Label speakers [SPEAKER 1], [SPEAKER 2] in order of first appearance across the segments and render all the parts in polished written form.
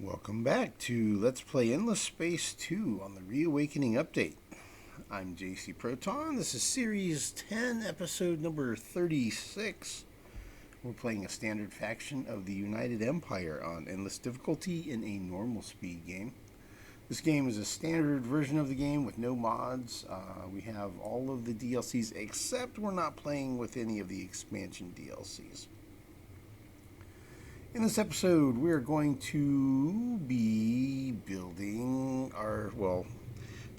[SPEAKER 1] Welcome back to Let's Play Endless Space 2 on the Reawakening Update. I'm JC Proton. This is Series 10, Episode number 36. We're playing a standard faction of the United Empire on Endless Difficulty in a normal speed game. This game is a standard version of the game with no mods. We have all of the DLCs except we're not playing with any of the expansion DLCs. In this episode, we're going to be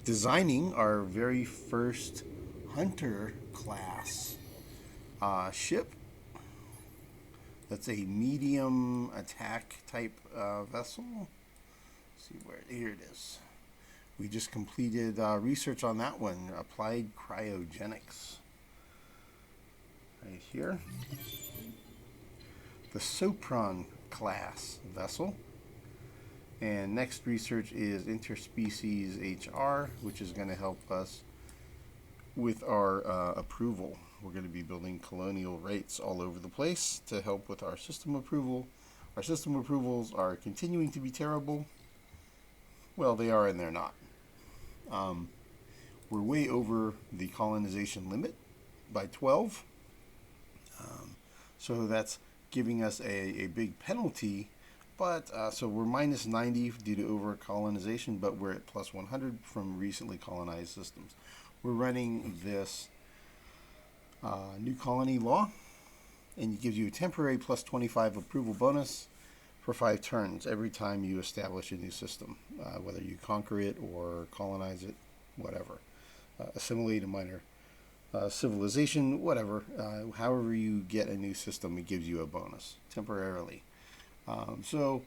[SPEAKER 1] designing our very first Hunter class ship. That's a medium attack type vessel. Let's see here it is. We just completed research on that one, applied cryogenics. Right here. The Proton class vessel. And next research is interspecies HR, which is going to help us with our approval. We're going to be building colonial rates all over the place to help with our system approval. Our system approvals are continuing to be terrible. Well, they are and they're not. We're way over the colonization limit by 12. So that's giving us a big penalty, but so we're minus 90 due to over colonization, but we're at plus 100 from recently colonized systems. We're running this new colony law, and it gives you a temporary plus 25 approval bonus for 5 turns every time you establish a new system, whether you conquer it or colonize it, whatever. Assimilate a minor civilization, whatever. However you get a new system, it gives you a bonus temporarily. So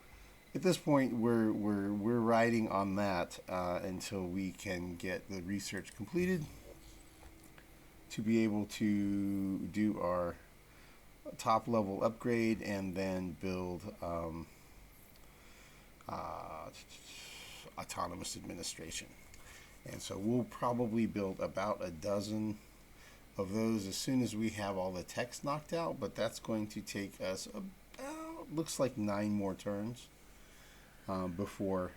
[SPEAKER 1] at this point, we're riding on that until we can get the research completed to be able to do our top level upgrade and then build autonomous administration. And so we'll probably build about a dozen of those as soon as we have all the text knocked out, but that's going to take us about, looks like 9 more turns before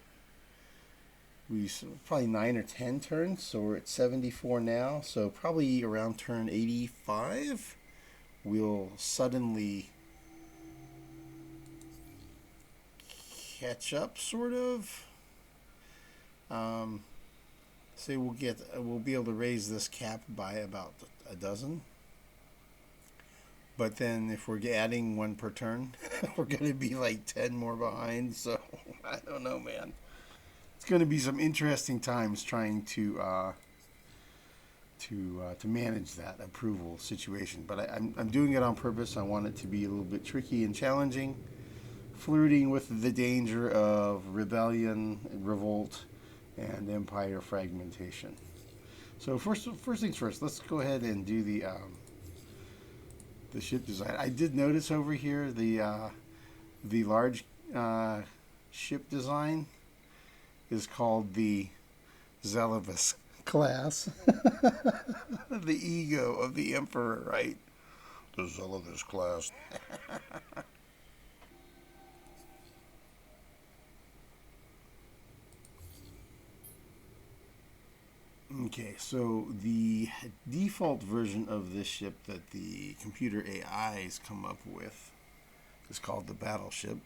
[SPEAKER 1] probably 9 or 10 turns. So we're at 74 now, so probably around turn 85 we'll suddenly catch up, sort of. Say we'll be able to raise this cap by about a dozen. But then if we're adding 1 per turn, we're going to be like 10 more behind. So I don't know, man. It's going to be some interesting times trying to manage that approval situation. But I'm doing it on purpose. I want it to be a little bit tricky and challenging, flirting with the danger of rebellion, revolt, and empire fragmentation. So first things first, let's go ahead and do the ship design. I did notice over here the large ship design is called the Zealous class. The ego of the emperor, right? The Zealous class. Okay, so the default version of this ship that the computer AIs come up with is called the battleship.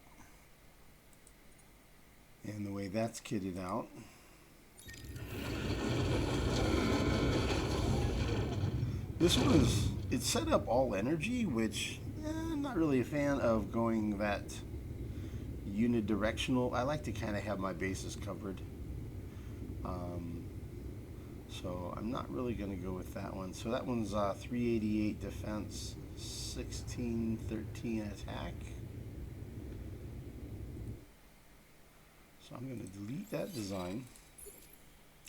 [SPEAKER 1] And the way that's kitted out, this one it's set up all energy, which I'm not really a fan of going that unidirectional. I like to kind of have my bases covered. So I'm not really going to go with that one. So that one's 388 defense, 1613 attack. So I'm going to delete that design.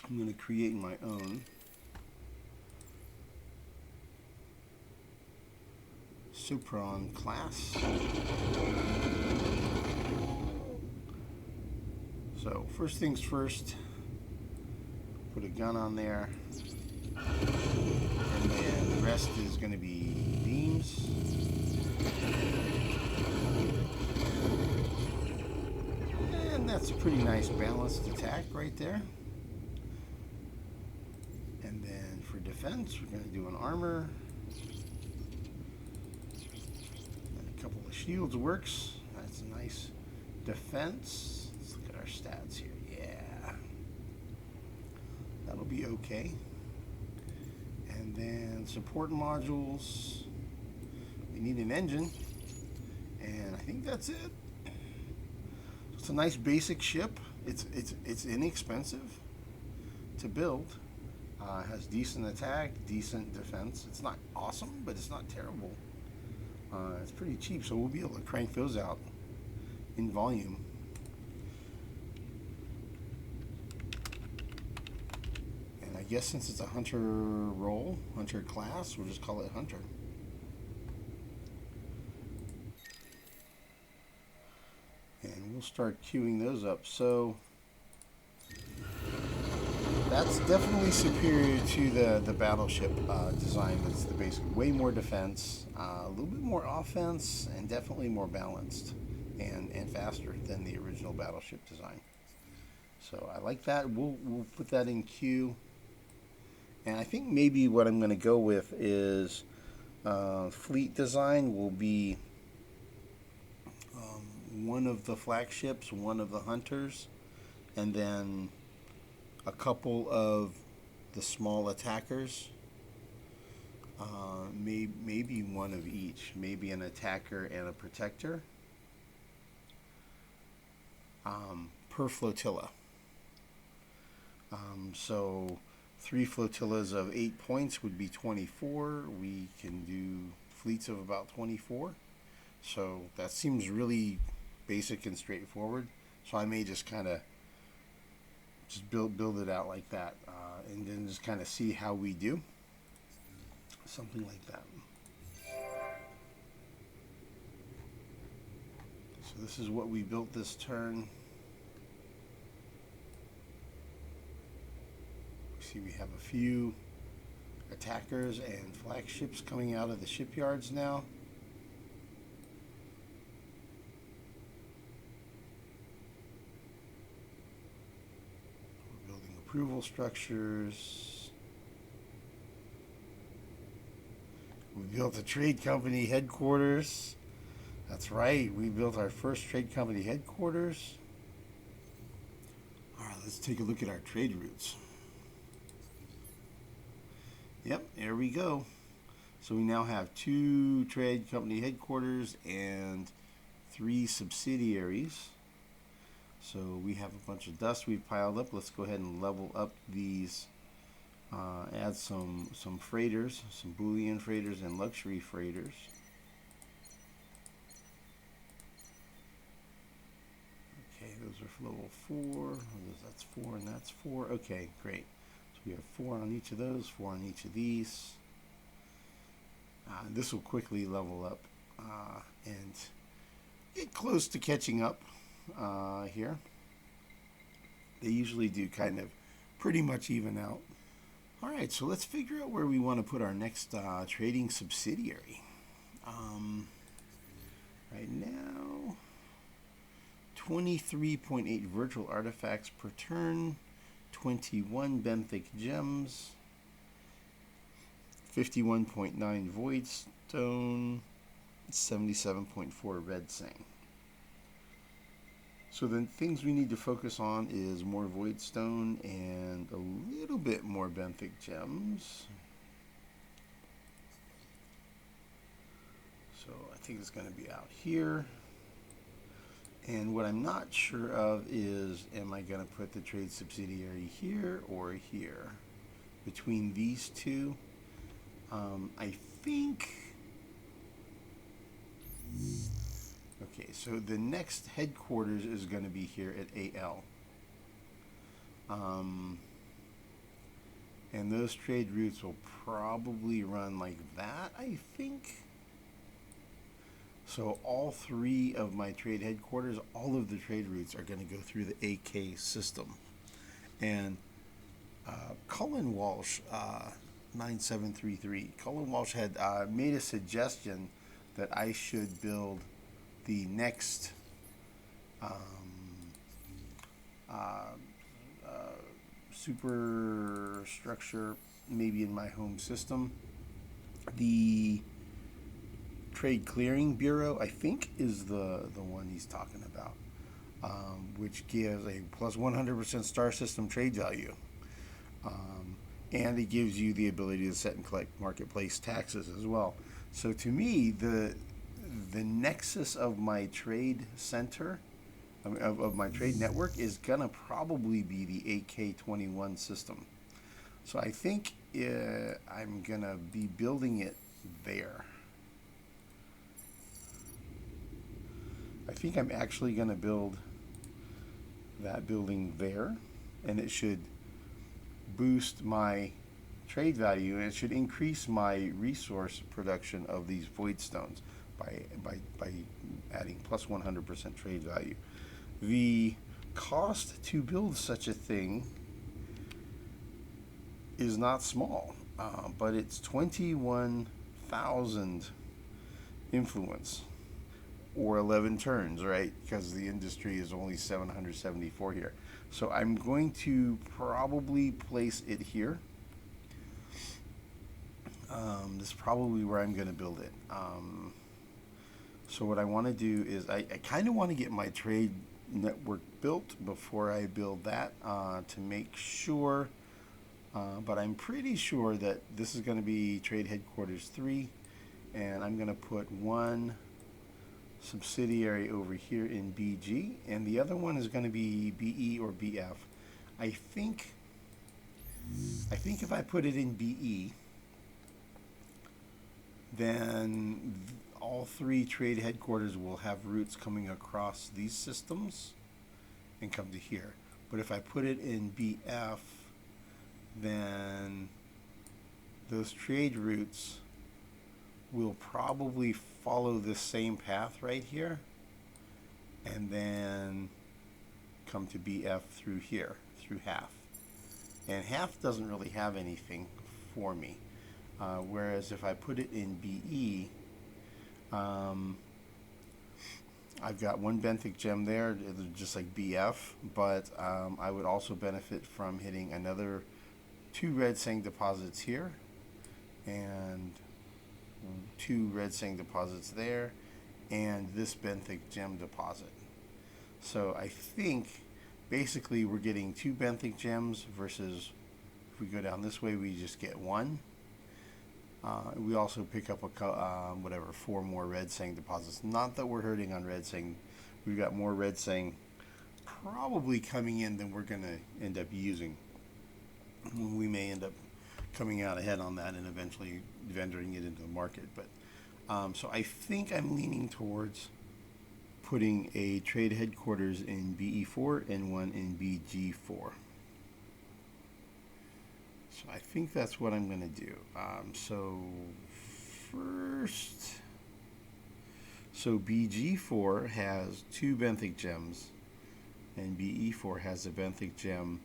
[SPEAKER 1] I'm going to create my own. Proton class. So first things first. Put a gun on there, and then the rest is going to be beams. that's a pretty nice balanced attack right there. And then for defense, we're going to do an armor. And a couple of shields works. That's a nice defense. Let's look at our stats here. Yeah. That'll be okay. And then support modules. We need an engine. And I think that's it. It's a nice basic ship. It's inexpensive to build. Has decent attack, decent defense. It's not awesome, but it's not terrible. It's pretty cheap, so we'll be able to crank those out in volume. And I guess since it's a hunter role, hunter class, we'll just call it hunter. And we'll start queuing those up. So that's definitely superior to the battleship design. That's the basic. Way more defense, a little bit more offense, and definitely more balanced and faster than the original battleship design. So I like that. We'll put that in queue. And I think maybe what I'm going to go with is fleet design will be one of the flagships, one of the hunters, and then a couple of the small attackers. Maybe one of each. Maybe an attacker and a protector per flotilla. So 3 flotillas of 8 points would be 24. We can do fleets of about 24. So that seems really basic and straightforward. So I may just kind of just build it out like that, and then just kind of see how we do. Something like that. So this is what we built this turn. See, we have a few attackers and flagships coming out of the shipyards now. We're building approval structures. We built a trade company headquarters. That's right, we built our first trade company headquarters. All right, let's take a look at our trade routes. Yep, there we go. So we now have 2 trade company headquarters and 3 subsidiaries. So we have a bunch of dust we've piled up. Let's go ahead and level up these. Add some freighters, some bullion freighters and luxury freighters. Okay, those are level 4. That's 4 and that's 4. Okay, great. So we have 4 on each of those, 4 on each of these. This will quickly level up and get close to catching up here. They usually do kind of pretty much even out. All right, so let's figure out where we want to put our next trading subsidiary. Right now, 23.8 virtual artifacts per turn, 21 benthic gems, 51.9 void stone, 77.4 red sand. So the things we need to focus on is more void stone and a little bit more benthic gems. So I think it's going to be out here. And what I'm not sure of is, am I going to put the trade subsidiary here or here? Between these two, I think... Okay, so the next headquarters is going to be here at AL. And those trade routes will probably run like that, I think. So all 3 of my trade headquarters, all of the trade routes are going to go through the AK system. And Cullen Walsh, 9733, Cullen Walsh had made a suggestion that I should build the next superstructure maybe in my home system. The Trade Clearing Bureau, I think, is the one he's talking about, which gives a plus 100% star system trade value. And it gives you the ability to set and collect marketplace taxes as well. So to me, the nexus of my trade center, of my trade network, is gonna probably be the AK-21 system. So I think I'm gonna be building it there. I think I'm actually gonna build that building there, and it should boost my trade value, and it should increase my resource production of these void stones by adding plus 100% trade value. The cost to build such a thing is not small, but it's 21,000 influence, or 11 turns, right? Because the industry is only 774 here. So I'm going to probably place it here. This is probably where I'm going to build it. So what I want to do is I kind of want to get my trade network built before I build that to make sure. But I'm pretty sure that this is going to be Trade Headquarters 3, and I'm going to put one subsidiary over here in BG, and the other one is going to be BE or BF. I think if I put it in BE, then all three trade headquarters will have routes coming across these systems and come to here. But if I put it in BF, then those trade routes will probably follow the same path right here and then come to BF through here, through half. And half doesn't really have anything for me. Whereas if I put it in BE, I've got one benthic gem there, just like BF, but I would also benefit from hitting another 2 red sand deposits here and 2 red sand deposits there, and this benthic gem deposit. So I think basically we're getting 2 benthic gems versus if we go down this way we just get 1. We also pick up 4 more red sand deposits. Not that we're hurting on red sand. We've got more red sand probably coming in than we're going to end up using. We may end up coming out ahead on that and eventually vendoring it into the market. But so I think I'm leaning towards putting a trade headquarters in BE4 and one in BG4. So I think that's what I'm going to do. So first, BG4 has 2 benthic gems, and BE4 has a benthic gem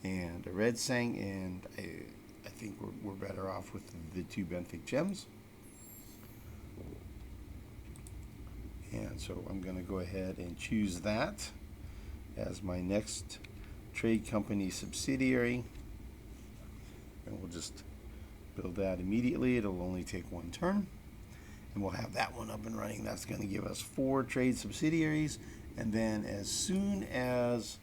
[SPEAKER 1] and a red sang, and I think we're better off with the 2 benthic gems. And so I'm going to go ahead and choose that as my next trade company subsidiary. And we'll just build that immediately. It'll only take 1 turn. And we'll have that one up and running. That's going to give us 4 trade subsidiaries. And then as soon as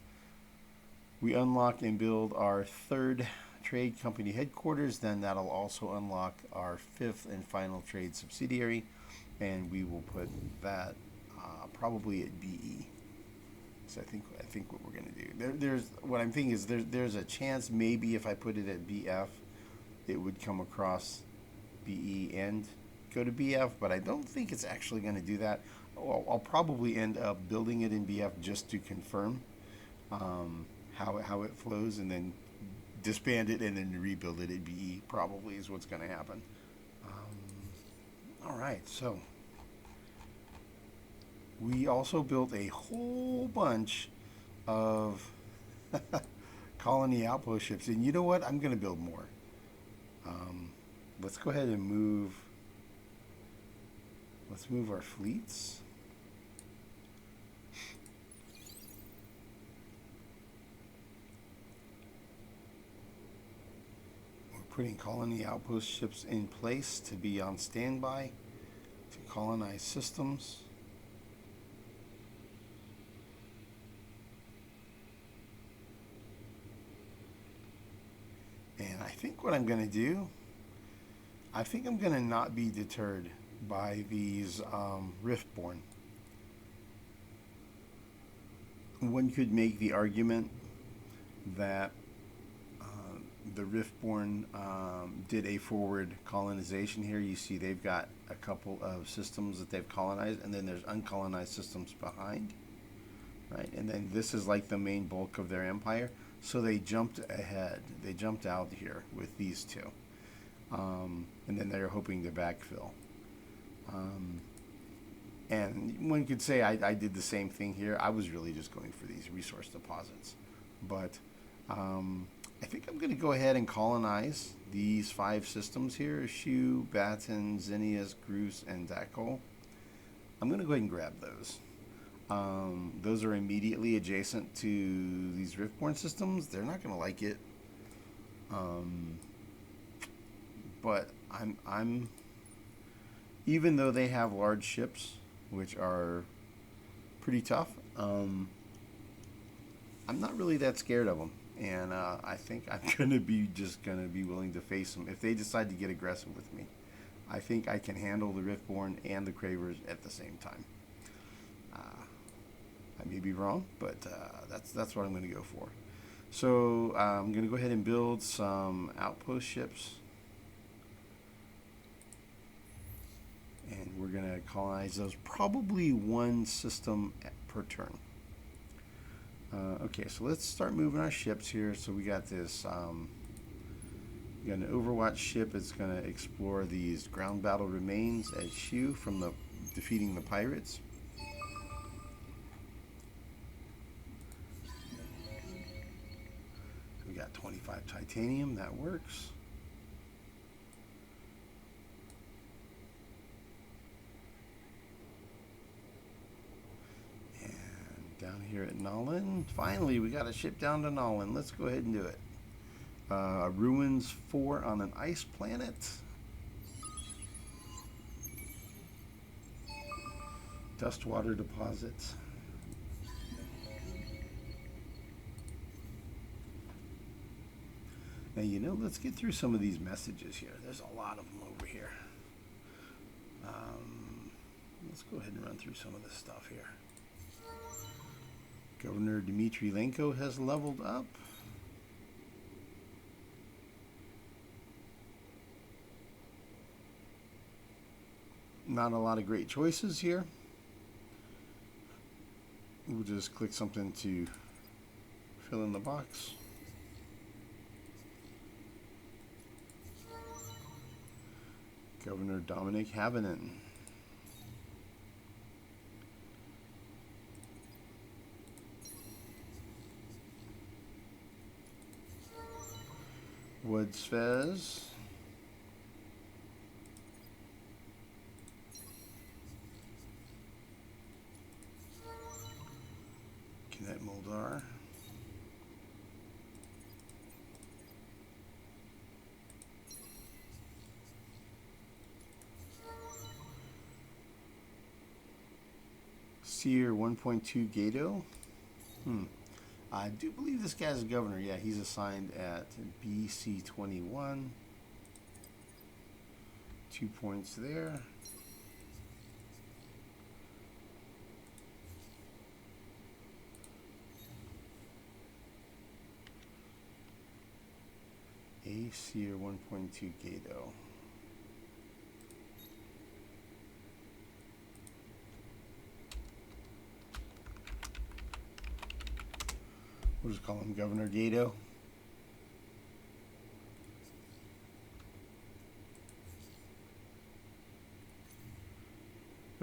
[SPEAKER 1] we unlock and build our 3rd trade company headquarters, then that'll also unlock our 5th and final trade subsidiary. And we will put that probably at BE. So I think what we're going to do, there's what I'm thinking is there's a chance maybe if I put it at BF, it would come across BE and go to BF, but I don't think it's actually going to do that. I'll probably end up building it in BF just to confirm how it flows, and then disband it and then rebuild it at BE. Probably is what's going to happen. All right, so we also built a whole bunch of colony outpost ships, and you know what? I'm going to build more. Let's go ahead and move. Let's move our fleets. Putting colony outpost ships in place to be on standby to colonize systems. And I think what I'm going to do, I think I'm going to not be deterred by these Riftborn. One could make the argument that the Riftborn did a forward colonization here. You see they've got a couple of systems that they've colonized, and then there's uncolonized systems behind, right? And then this is like the main bulk of their empire. So they jumped ahead. They jumped out here with these two. And then they're hoping to backfill. And one could say I did the same thing here. I was really just going for these resource deposits. But I think I'm going to go ahead and colonize these 5 systems here. Shu, Baton, Zinnias, Groos, and Dakol. I'm going to go ahead and grab those. Those are immediately adjacent to these Riftborn systems. They're not going to like it. But I'm even though they have large ships, which are pretty tough, I'm not really that scared of them. And I think I'm gonna be willing to face them if they decide to get aggressive with me. I think I can handle the Riftborn and the Cravers at the same time. I may be wrong, but that's what I'm going to go for. So I'm going to go ahead and build some outpost ships. And we're going to colonize those, probably 1 system per turn. Okay, so let's start moving our ships here. So we got this, we got an Overwatch ship. It's going to explore these ground battle remains at Shu from defeating the pirates. We got 25 titanium, that works. And down here at Nolan, finally we got a ship down to Nolan. Let's go ahead and do it. Ruins 4 on an ice planet. Dust water deposits. Now, let's get through some of these messages here. There's a lot of them over here. Let's go ahead and run through some of this stuff here. Governor Dmitry Lenko has leveled up. Not a lot of great choices here. We'll just click something to fill in the box. Governor Dominic Havanen. Woods Fez. Kinet Moldar. Seer 1.2 Gato. I do believe this guy's a governor. Yeah, he's assigned at BC 21. 2 points there. A Seer 1.2 Gato. We'll just call him Governor Gato.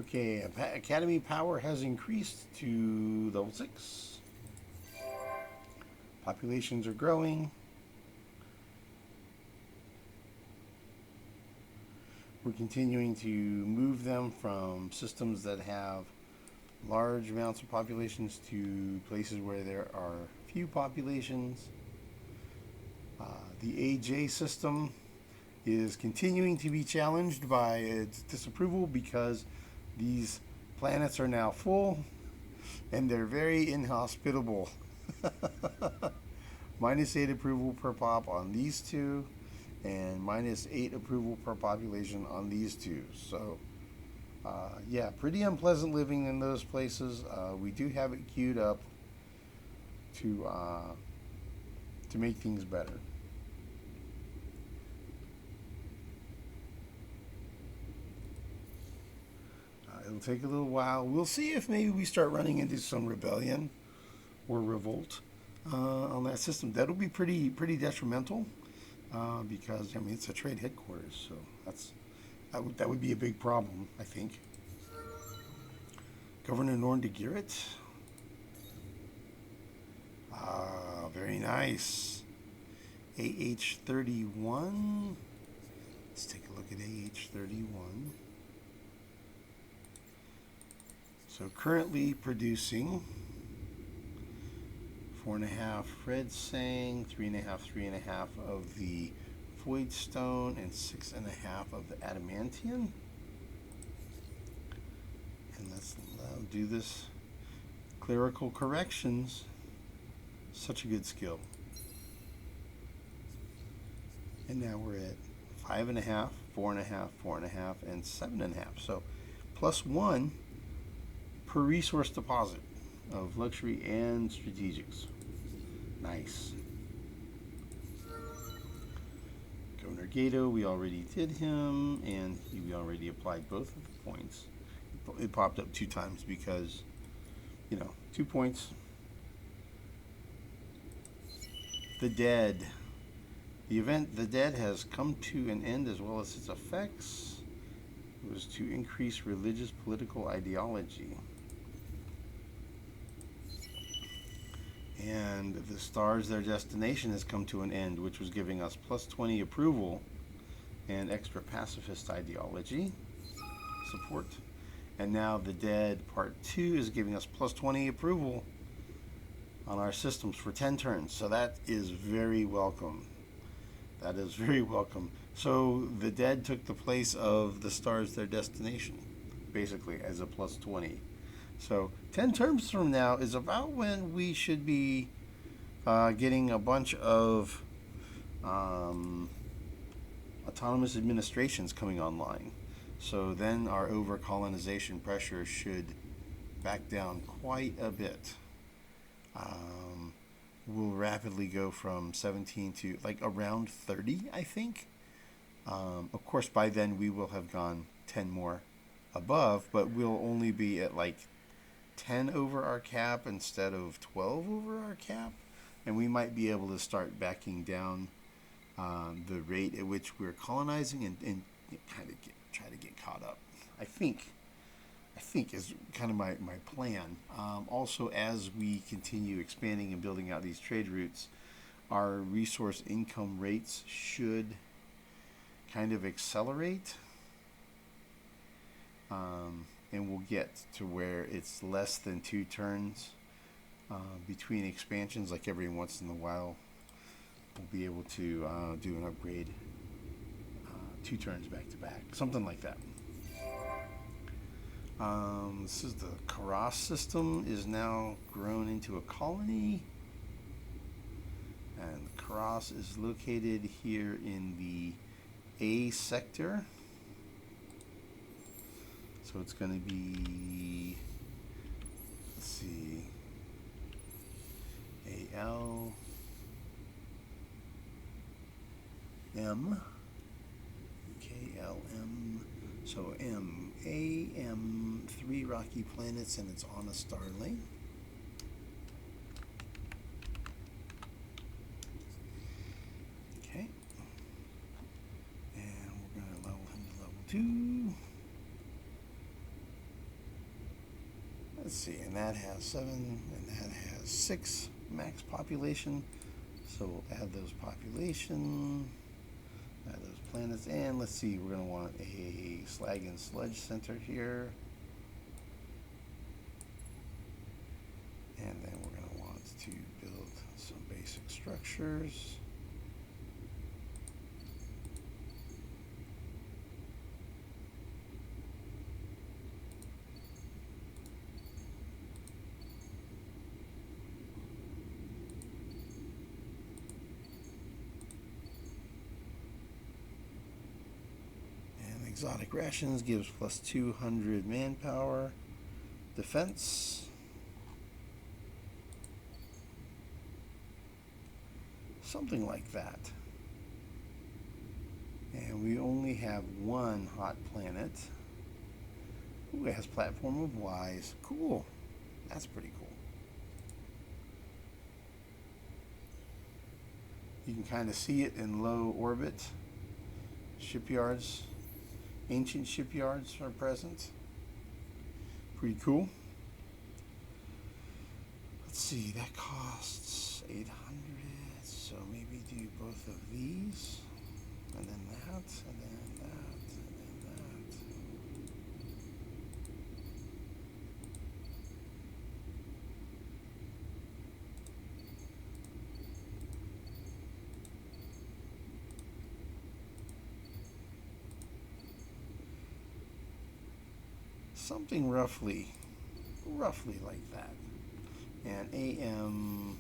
[SPEAKER 1] Okay, Academy power has increased to level 6. Populations are growing. We're continuing to move them from systems that have large amounts of populations to places where there are few populations. The AJ system is continuing to be challenged by its disapproval because these planets are now full and they're very inhospitable. -8 approval per pop on these two, and -8 approval per population on these two. So, yeah, pretty unpleasant living in those places. We do have it queued up to make things better. It'll take a little while. We'll see if maybe we start running into some rebellion or revolt on that system. That'll be pretty detrimental because I mean it's a trade headquarters, so that would be a big problem, I think. Governor Norn de Garrett. Very nice. AH31. Let's take a look at AH31. So currently producing 4.5 red sang, 3.5 of the void stone, and 6.5 of the adamantium. And let's do this clerical corrections. Such a good skill. And now we're at 5.5, 4.5, 4.5, and 7.5. So +1 per resource deposit of luxury and strategics. Nice. Governor Gato, we already did him, and we already applied both of the points. It popped up 2 times because, 2 points. The Dead. The event The Dead has come to an end, as well as its effects. It was to increase religious political ideology. And the Stars, Their Destination, has come to an end, which was giving us +20 approval and extra pacifist ideology support. And now The Dead Part 2 is giving us +20 approval on our systems for 10 turns. So that is very welcome. That is very welcome. So The Dead took the place of the Stars, Their Destination, basically, as a +20. So 10 terms from now is about when we should be getting a bunch of autonomous administrations coming online. So then our over-colonization pressure should back down quite a bit. We'll rapidly go from 17 to like around 30, I think. Of course, by then we will have gone 10 more above, but we'll only be at like 10 over our cap instead of 12 over our cap, and we might be able to start backing down the rate at which we're colonizing and kind of try to get caught up. I think is kind of my plan. Also, as we continue expanding and building out these trade routes, our resource income rates should kind of accelerate. And we'll get to where it's less than 2 turns between expansions. Like every once in a while, we'll be able to do an upgrade 2 turns back to back, something like that. This is the Karas system is now grown into a colony, and Karas is located here in the A sector. So it's going to be, let's see, AL, M, KLM, so M, AM, 3 rocky planets, and it's on a star lane. Okay, and we're going to level him to level 2. Let's see, and that has 7, and that has 6 max population. So we'll add those population, add those planets, and let's see, we're going to want a slag and sludge center here. And then we're going to want to build some basic structures. Exotic rations gives plus 200 manpower. Defense. Something like that. And we only have one hot planet. Ooh, it has platform of Ys. Cool. That's pretty cool. You can kind of see it in low orbit. Shipyards. Ancient shipyards are present. Pretty cool. Let's see, that costs 800. So maybe do both of these. And then that, and then that, and then that. Something roughly like that. And AM,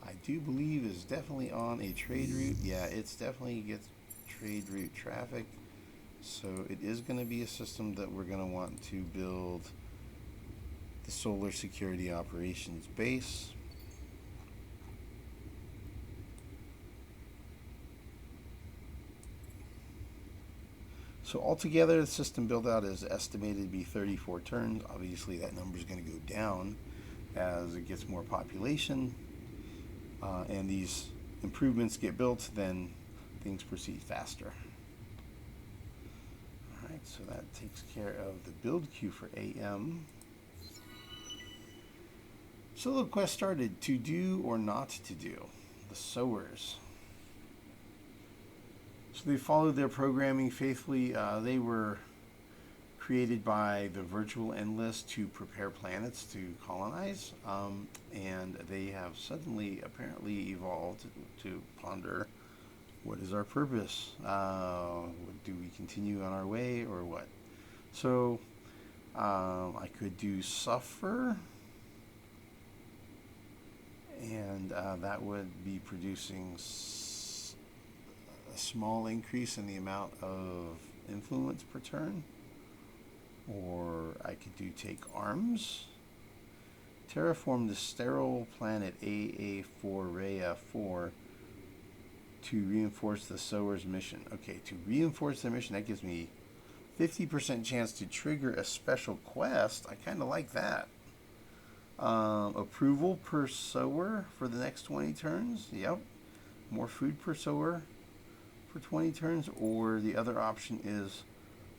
[SPEAKER 1] I do believe is definitely on a trade route. Yeah, it's definitely gets trade route traffic. So it is going to be a system that we're going to want to build the Solar Security Operations Base. So altogether, the system build out is estimated to be 34 turns. Obviously, that number is going to go down as it gets more population. And these improvements get built, then things proceed faster. Alright, so that takes care of the build queue for AM. So the quest started, to do or not to do. The sowers. So they followed their programming faithfully. They were created by the virtual endless to prepare planets to colonize, and they have suddenly apparently evolved to ponder, what is our purpose? Do we continue on our way or what? So I could do suffer, and that would be producing a small increase in the amount of influence per turn. Or I could do take arms. Terraform the sterile planet AA4 Rhea 4 to reinforce the sower's mission. Okay, to reinforce the mission, that gives me 50% chance to trigger a special quest. I kind of like that. Approval per sower for the next 20 turns. Yep. More food per sower for 20 turns. Or the other option is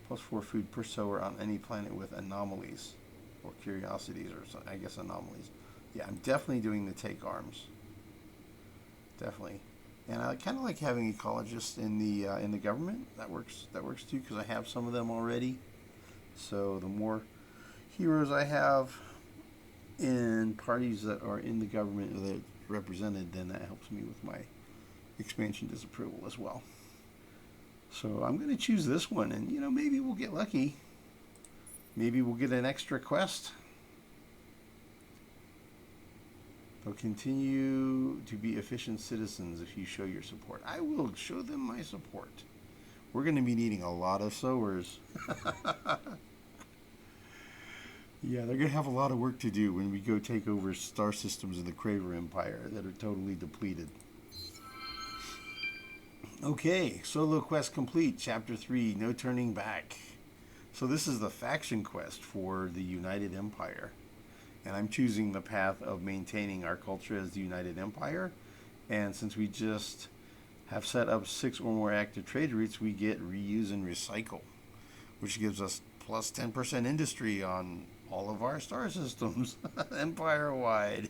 [SPEAKER 1] +4 food per sower on any planet with anomalies or curiosities, or I guess anomalies. Yeah, I'm definitely doing the take arms. Definitely, and I kind of like having ecologists in the government. That works too, because I have some of them already. So the more heroes I have in parties that are in the government that are represented, then that helps me with my expansion disapproval as well. So I'm going to choose this one, and maybe we'll get lucky. Maybe we'll get an extra quest. They'll continue to be efficient citizens if you show your support. I will show them my support. We're going to be needing a lot of sowers. Yeah, they're going to have a lot of work to do when we go take over star systems in the Craver Empire that are totally depleted. Okay, solo quest complete, chapter 3, no turning back. So this is the faction quest for the United Empire. And I'm choosing the path of maintaining our culture as the United Empire. And since we just have set up 6 or more active trade routes, we get reuse and recycle, which gives us plus 10% industry on all of our star systems, empire-wide,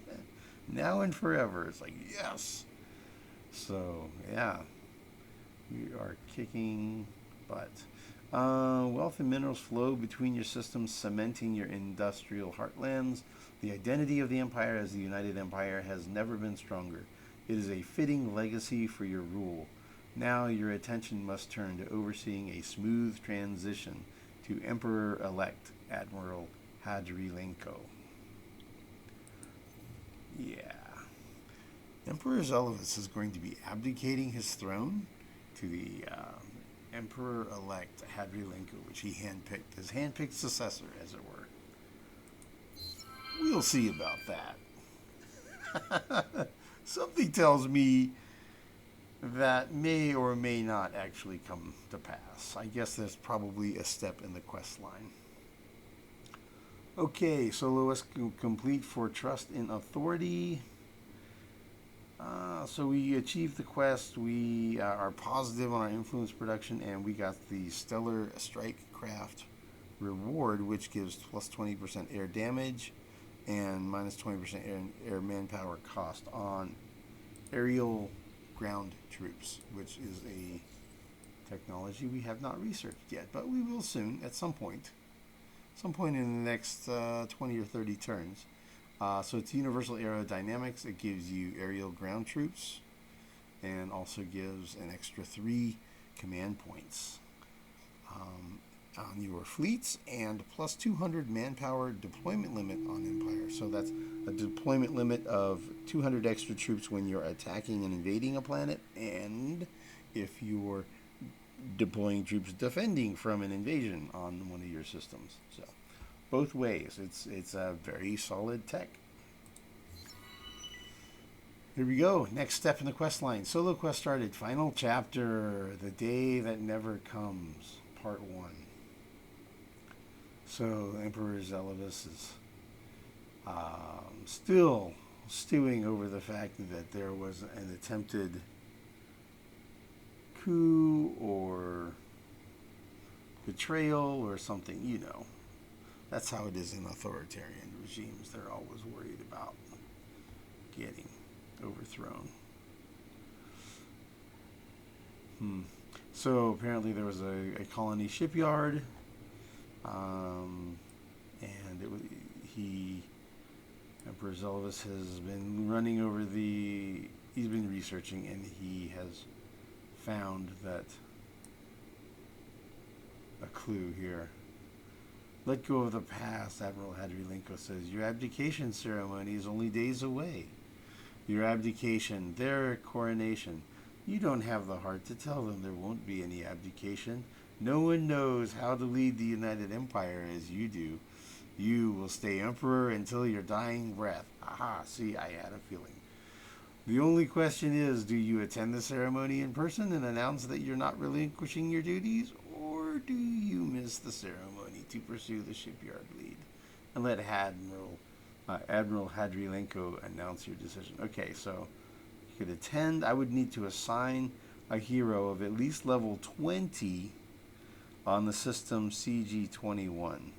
[SPEAKER 1] now and forever. It's like, yes! So, yeah. We are kicking butt. Wealth and minerals flow between your systems, cementing your industrial heartlands. The identity of the Empire as the United Empire has never been stronger. It is a fitting legacy for your rule. Now your attention must turn to overseeing a smooth transition to Emperor-elect Admiral Hadrilenko. Yeah. Emperor Zelovus is going to be abdicating his throne to the Emperor-elect Hadrianenko, which he handpicked, his handpicked successor, as it were. We'll see about that. Something tells me that may or may not actually come to pass. I guess there's probably a step in the quest line. Okay, soloist complete for trust in authority. So we achieved the quest. We are positive on our influence production, and we got the Stellar Strike Craft reward, which gives plus 20% air damage and minus 20% air manpower cost on aerial ground troops, which is a technology we have not researched yet, but we will soon at some point in the next 20 or 30 turns. So it's universal aerodynamics. It gives you aerial ground troops and also gives an extra 3 command points on your fleets and plus 200 manpower deployment limit on Empire. So that's a deployment limit of 200 extra troops when you're attacking and invading a planet, and if you're deploying troops defending from an invasion on one of your systems. So both ways, it's a very solid tech. Here we go. Next step in the quest line. Solo quest started. Final chapter. The Day That Never Comes. Part 1. So Emperor Zelovus is still stewing over the fact that there was an attempted coup or betrayal or something, you know. That's how it is in authoritarian regimes. They're always worried about getting overthrown. So apparently there was a colony shipyard, and Emperor Zelovus has been running over he's been researching, and he has found that a clue here. Let go of the past, Admiral Hadrianenko says. Your abdication ceremony is only days away. Your abdication, their coronation. You don't have the heart to tell them there won't be any abdication. No one knows how to lead the United Empire as you do. You will stay emperor until your dying breath. Aha, see, I had a feeling. The only question is, do you attend the ceremony in person and announce that you're not relinquishing your duties, or do you miss the ceremony to pursue the shipyard lead and let Admiral Hadrianenko announce your decision? Okay, so you could attend. I would need to assign a hero of at least level 20 on the system CG21.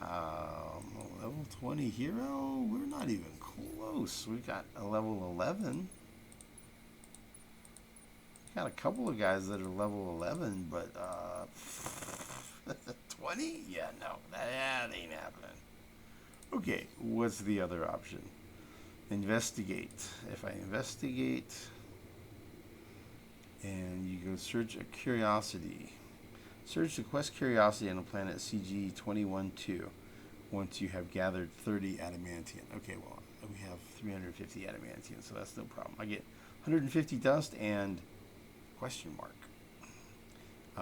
[SPEAKER 1] Level 20 hero? We're not even close. We got a level 11. Got a couple of guys that are level 11, but 20? Yeah, no, that ain't happening. Okay, what's the other option? Investigate. If I investigate and you go search a curiosity, search the quest curiosity on the planet CG21-2 once you have gathered 30 adamantium. Okay, well, we have 350 adamantium, so that's no problem. I get 150 dust and question mark.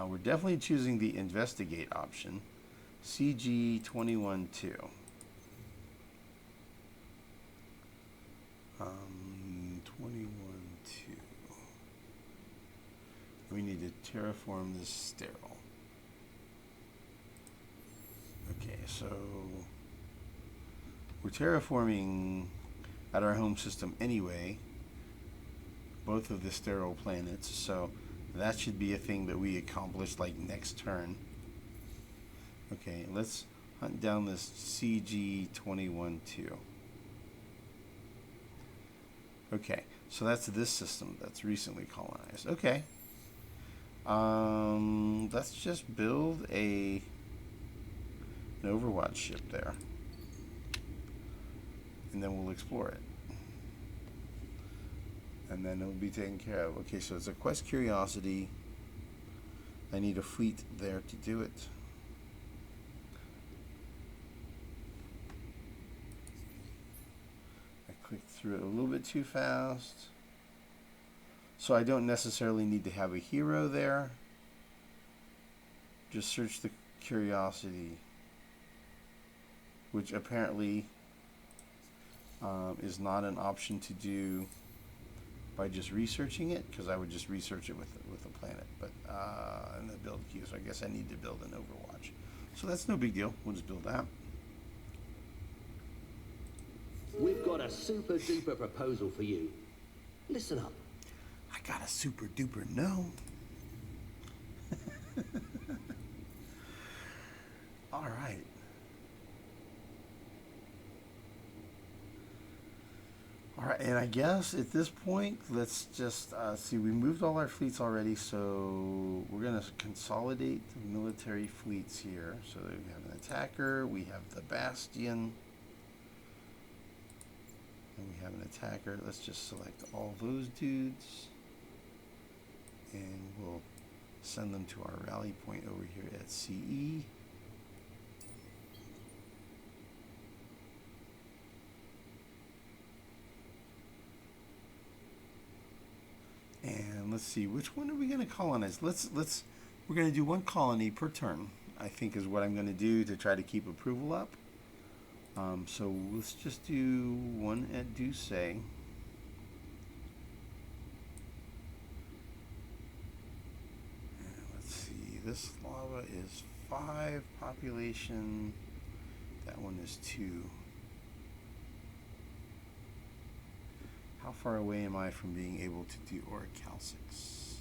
[SPEAKER 1] We're definitely choosing the investigate option, CG21-2. 21-2. We need to terraform this sterile. Okay, so we're terraforming at our home system anyway, both of the sterile planets, so that should be a thing that we accomplish like next turn. Okay, let's hunt down this CG21-2. Okay, so that's this system that's recently colonized. Okay. Let's just build an Overwatch ship there. And then we'll explore it. And then it'll be taken care of. Okay, so it's a quest curiosity. I need a fleet there to do it. I clicked through it a little bit too fast. So I don't necessarily need to have a hero there. just search the curiosity, which apparently is not an option to do by just researching it, because I would just research it with the planet, but in the build queue. So I guess I need to build an Overwatch. So that's no big deal. We'll just build that.
[SPEAKER 2] We've got a super duper proposal for you. Listen up.
[SPEAKER 1] I got a super duper no. All right. All right, and I guess at this point, let's just see. We moved all our fleets already, so we're going to consolidate the military fleets here. So we have an attacker, we have the Bastion, and we have an attacker. Let's just select all those dudes, and we'll send them to our rally point over here at CE. And let's see, which one are we going to colonize? We're going to do one colony per turn, I think is what I'm going to do to try to keep approval up. So let's just do one at Doucet. Let's see, this lava is 5 population, that one is 2. How far away am I from being able to do orichalcics?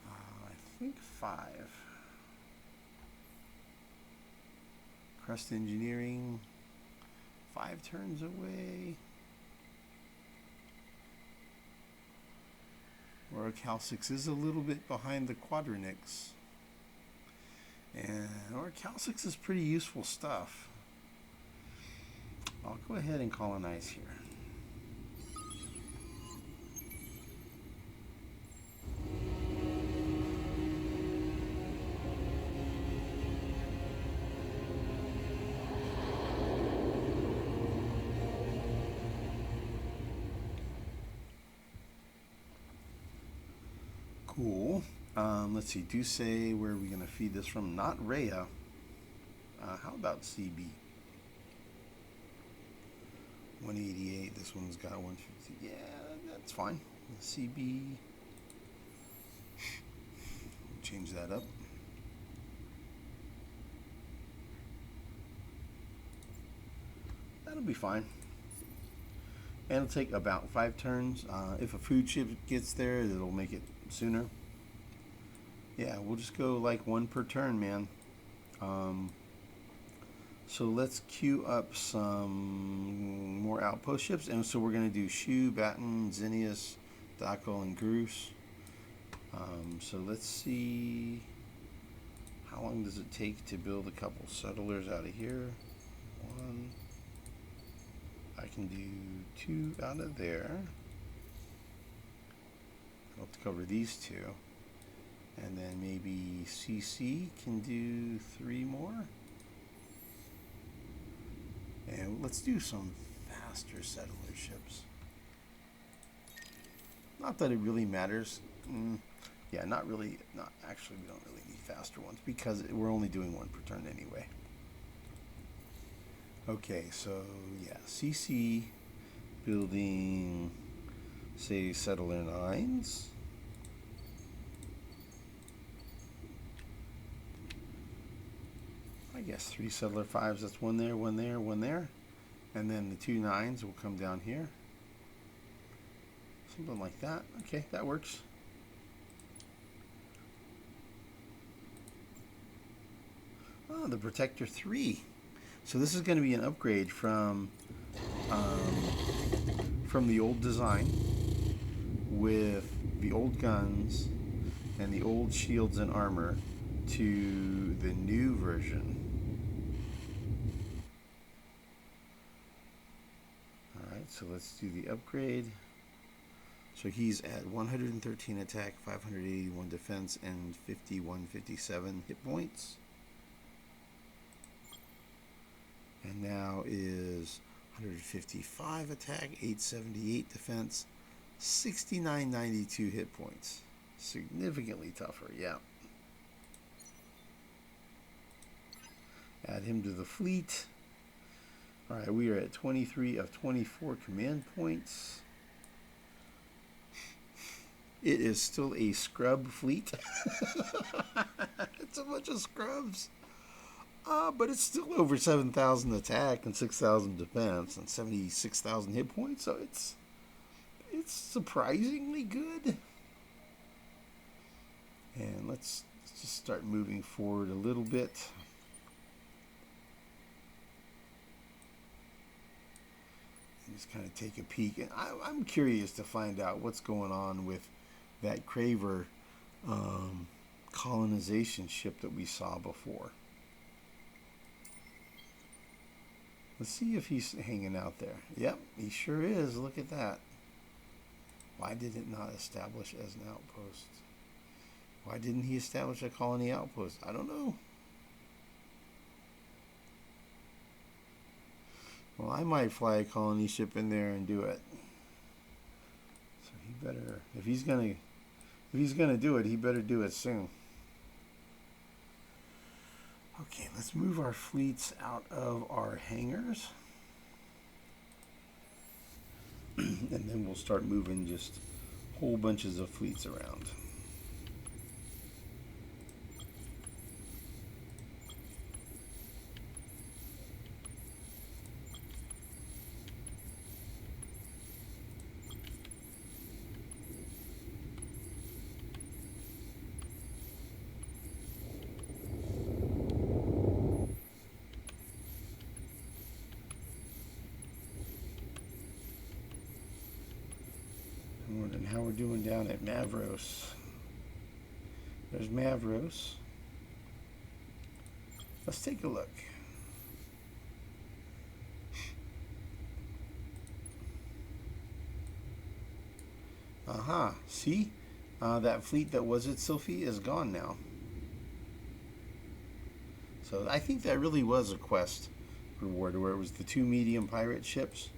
[SPEAKER 1] I think 5. Crust engineering, 5 turns away. Orichalcics is a little bit behind the quadranix. And orichalcics is pretty useful stuff. I'll go ahead and colonize here. Cool. Let's see, Doucet, where are we going to feed this from? Not Rhea. How about CB? 188, this one's got 150. Yeah, that's fine. CB. Change that up. That'll be fine. And it'll take about 5 turns. If a food ship gets there, it'll make it sooner. Yeah, we'll just go like 1 per turn, man. So let's queue up some more outpost ships. And so we're going to do Shu, Batten, Zinnius, Dakel, and Groose. So let's see, how long does it take to build a couple settlers out of here? 1. I can do 2 out of there. I'll have to cover these 2. And then maybe CC can do 3 more. And let's do some faster settler ships. Not that it really matters. Yeah, not really. Not actually, we don't really need faster ones because we're only doing 1 per turn anyway. Okay, so yeah, CC building, say, settler 9s. I guess 3 settler 5s, that's 1 there, 1 there, 1 there. And then the 2 9s will come down here. Something like that. Okay, that works. Oh, the Protector 3. So this is going to be an upgrade from the old design with the old guns and the old shields and armor to the new version. Alright, so let's do the upgrade. So he's at 113 attack, 581 defense, and 5157 hit points. And now is 155 attack, 878 defense, 6992 hit points. Significantly tougher, yeah. Add him to the fleet. All right, we are at 23 of 24 command points. It is still a scrub fleet. It's a bunch of scrubs. But it's still over 7,000 attack and 6,000 defense and 76,000 hit points, so it's surprisingly good. And let's just start moving forward a little bit. Just kind of take a peek, and I'm curious to find out what's going on with that Craver colonization ship that we saw before. Let's see if he's hanging out there. Yep, he sure is. Look at that. Why did it not establish as an outpost? Why didn't he establish a colony outpost? I don't know. Well, I might fly a colony ship in there and do it. So he better, if he's gonna do it, he better do it soon. Okay, let's move our fleets out of our hangars. And then we'll start moving just whole bunches of fleets around. And how we're doing down at Mavros. There's Mavros. Let's take a look. Aha, see? That fleet that was at Sylphie is gone now. So I think that really was a quest reward where it was the 2 medium pirate ships.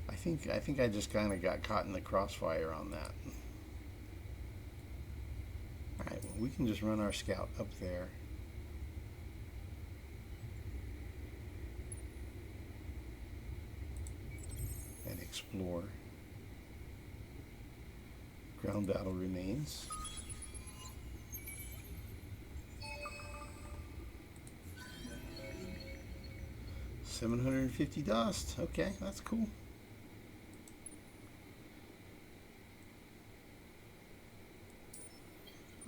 [SPEAKER 1] I think I just kind of got caught in the crossfire on that. Alright, well, we can just run our scout up there. And explore. Ground battle remains. $750 dust. Okay, that's cool.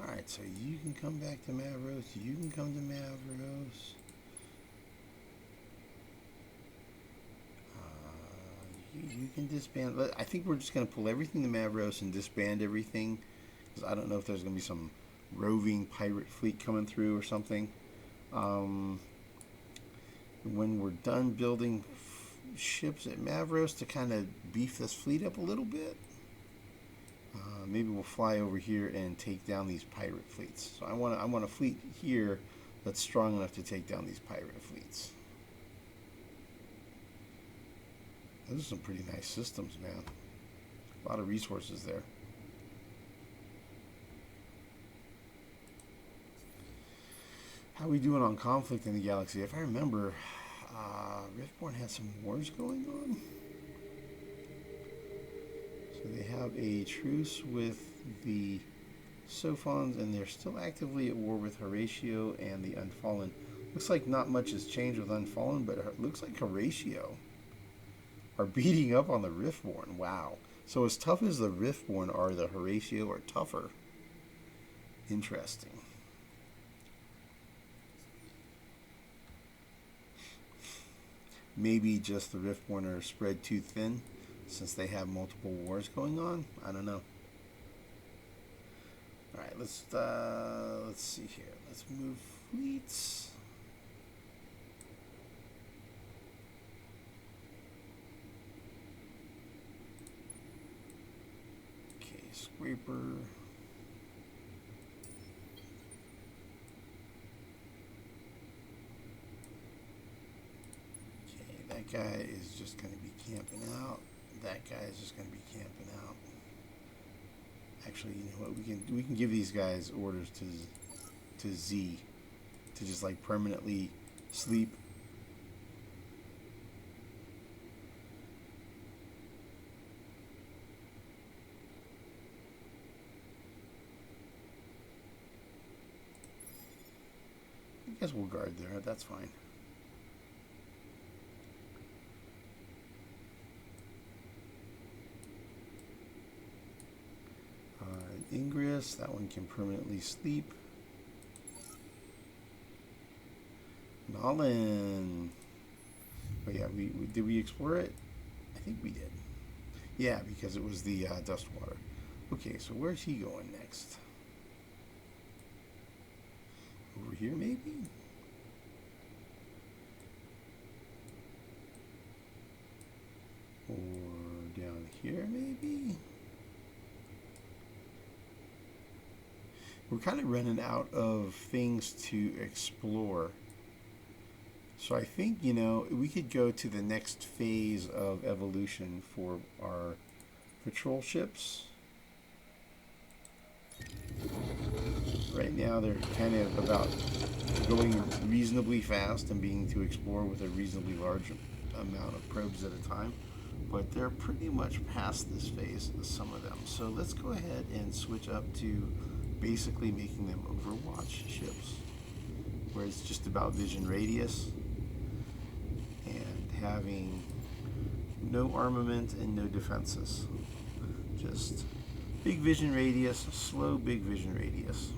[SPEAKER 1] Alright, so you can come back to Mavros. You can come to Mavros. You can disband. I think we're just going to pull everything to Mavros and disband everything. Because I don't know if there's going to be some roving pirate fleet coming through or something. When we're done building ships at Mavros to kind of beef this fleet up a little bit, maybe we'll fly over here and take down these pirate fleets. So I want a fleet here that's strong enough to take down these pirate fleets. Those are some pretty nice systems, man. A lot of resources there. How are we doing on conflict in the galaxy? If I remember, Riftborn had some wars going on. So they have a truce with the Sophons, and they're still actively at war with Horatio and the Unfallen. Looks like not much has changed with Unfallen, but it looks like Horatio are beating up on the Riftborn. Wow. So as tough as the Riftborn are, the Horatio are tougher. Interesting. Maybe just the Riftborn are spread too thin since they have multiple wars going on. I don't know. All right, let's see here. Let's move fleets. Okay, Scraper. That guy is just going to be camping out. That guy is just going to be camping out. Actually, you know what? We can give these guys orders to Z to just like permanently sleep. I guess we'll guard there. That's fine. Ingress, that one can permanently sleep. Nolan. Oh yeah, did we explore it? I think we did. Yeah, because it was the dust water. Okay, so where's he going next? Over here, maybe? Or down here, maybe? We're kind of running out of things to explore. So I think, you know, we could go to the next phase of evolution for our patrol ships. Right now they're kind of about going reasonably fast and being to explore with a reasonably large amount of probes at a time. But they're pretty much past this phase, some of them. So let's go ahead and switch up to basically making them Overwatch ships, where it's just about vision radius and having no armament and no defenses. Just big vision radius, slow big vision radius.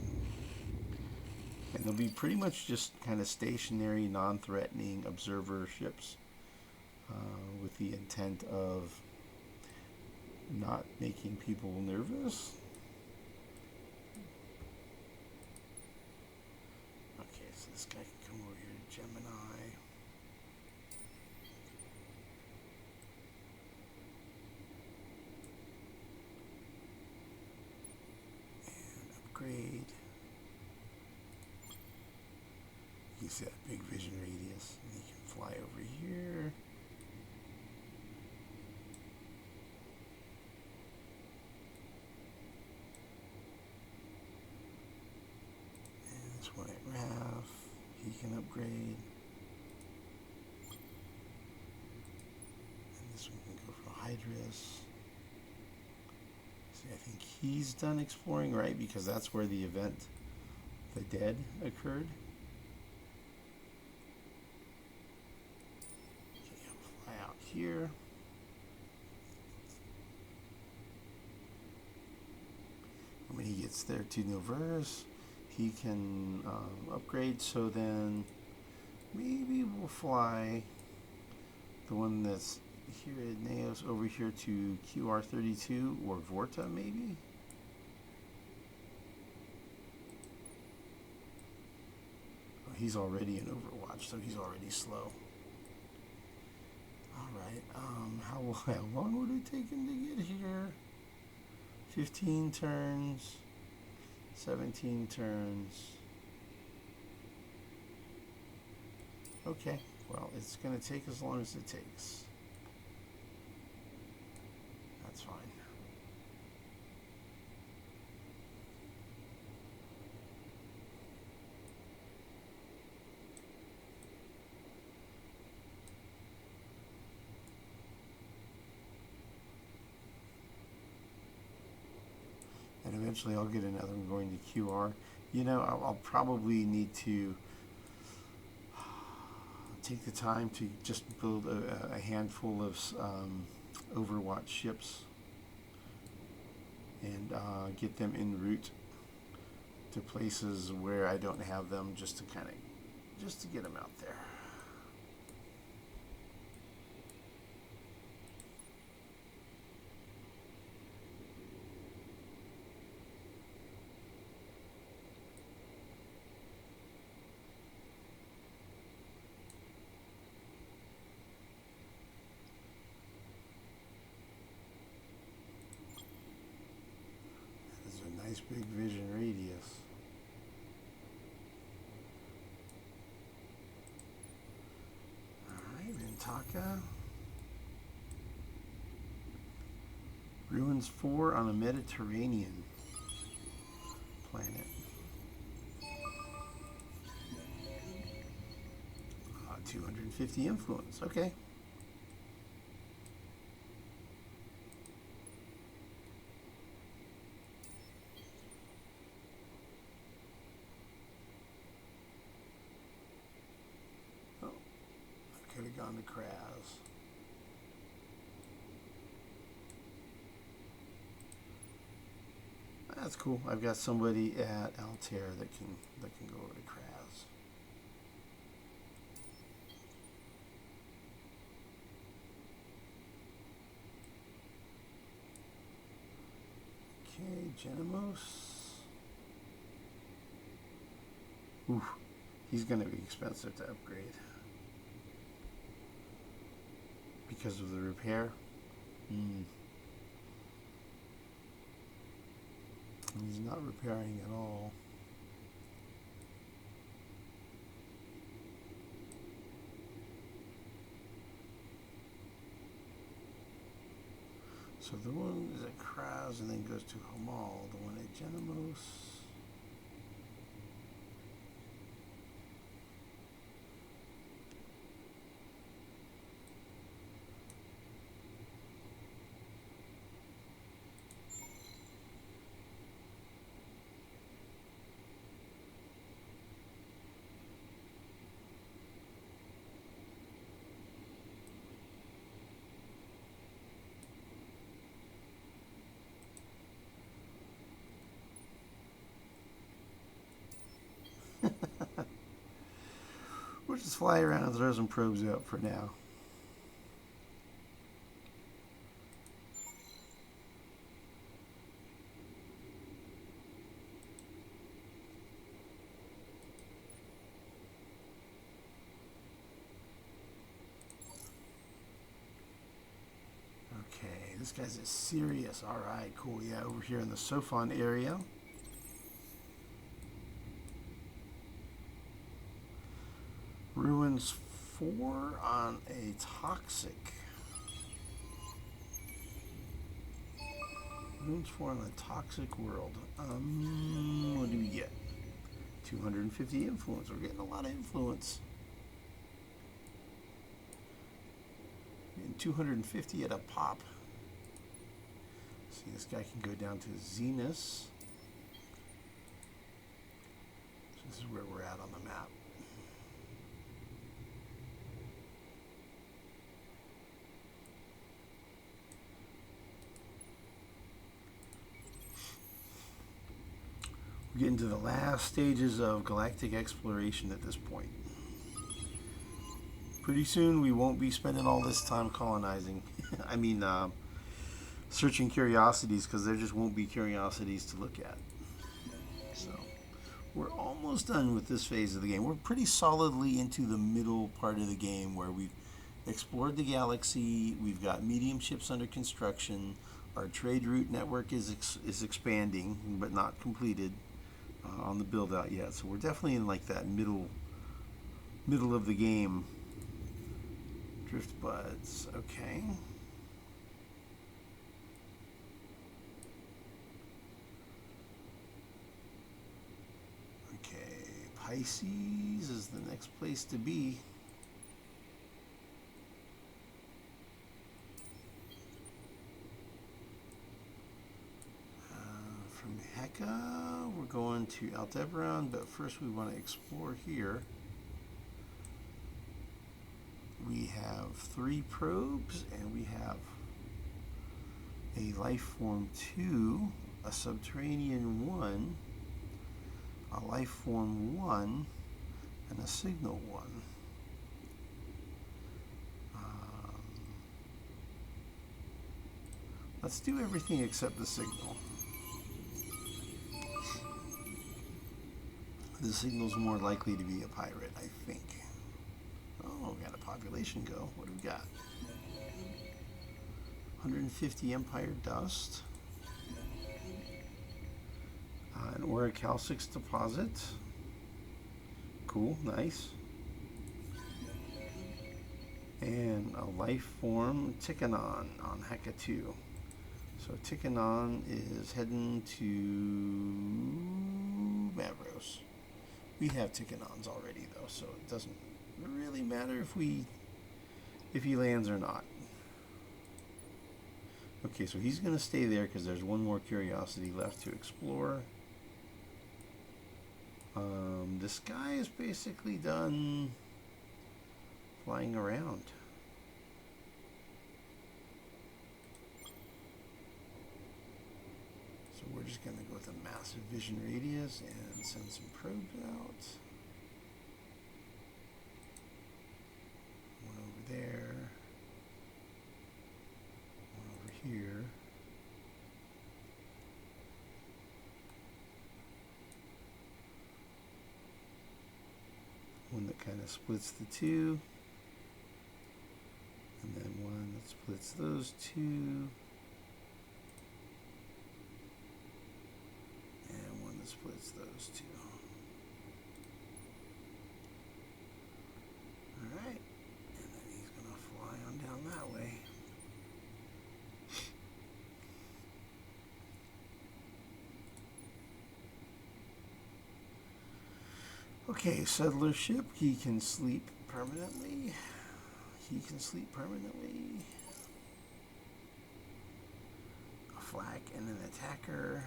[SPEAKER 1] And they'll be pretty much just kind of stationary, non-threatening observer ships with the intent of not making people nervous. Okay, so this guy can come over here to Gemini. And upgrade. You see that big vision radius, and he can fly over here. And this one at RAF, he can upgrade. And this one can go for Hydrus. See, I think he's done exploring, right? Because that's where the event, the dead, occurred. Here. And when he gets there to Novers, he can upgrade. So then maybe we'll fly the one that's here at Neos over here to QR32 or Vorta, maybe. Oh, he's already in Overwatch, so he's already slow. Alright, how long would it take him to get here? 15 turns, 17 turns. Okay, well, it's going to take as long as it takes. That's fine. And eventually I'll get another one going to QR. You know, I'll probably need to take the time to just build a handful of Overwatch ships and get them en route to places where I don't have them, just to get them out there. Nice big vision radius. Alright, Vintaka. Ruins 4 on the Mediterranean. planet. 250 influence. Okay. Oh, I could have gone to Kraz. That's cool. I've got somebody at Altair that can go over to Kraz. Okay, Genomos. Ooh, he's going to be expensive to upgrade because of the repair. He's not repairing at all. So the one is at Kraz and then goes to Hamal. The one at Genomos. We'll just fly around and throw some probes out for now. Okay, this guy's a serious. All right, cool. Yeah, over here in the Sophon area. Ruins 4 on a toxic. Ruins 4 on a toxic world. What do we get? 250 influence. We're getting a lot of influence. And 250 at a pop. See, this guy can go down to Zenus. So this is where we're at on the map. We're getting to the last stages of galactic exploration at this point. Pretty soon we won't be spending all this time colonizing. I mean, searching curiosities, because there just won't be curiosities to look at. So we're almost done with this phase of the game. We're pretty solidly into the middle part of the game where we've explored the galaxy. We've got medium ships under construction. Our trade route network is expanding, but not completed on the build out yet. So we're definitely in like that middle of the game. Drift buds, okay. Okay, Pisces is the next place to be. From Heka, we're going to Aldebaran, but first we want to explore here. We have 3 probes, and we have a life form 2, a subterranean 1, a life form 1, and a signal 1. Let's do everything except the signal. The signal's more likely to be a pirate, I think. Oh, we got a population go. What do we got? 150 Empire dust. An orichalcix deposit. Cool, nice. And a life form Tikkanon on Heka 2. So Tikanon is heading to Mavros. We have Tikanons already though, so it doesn't really matter if he lands or not. Okay, so he's going to stay there because there's one more curiosity left to explore. This guy is basically done flying around. So we're just going to go with a massive vision radius and send some probes out. One over there. One over here. One that kind of splits the two. And then one that splits those two. And one that splits those two. Alright. And then he's going to fly on down that way. Okay, settler ship. He can sleep permanently. He can sleep permanently. A flak and an attacker.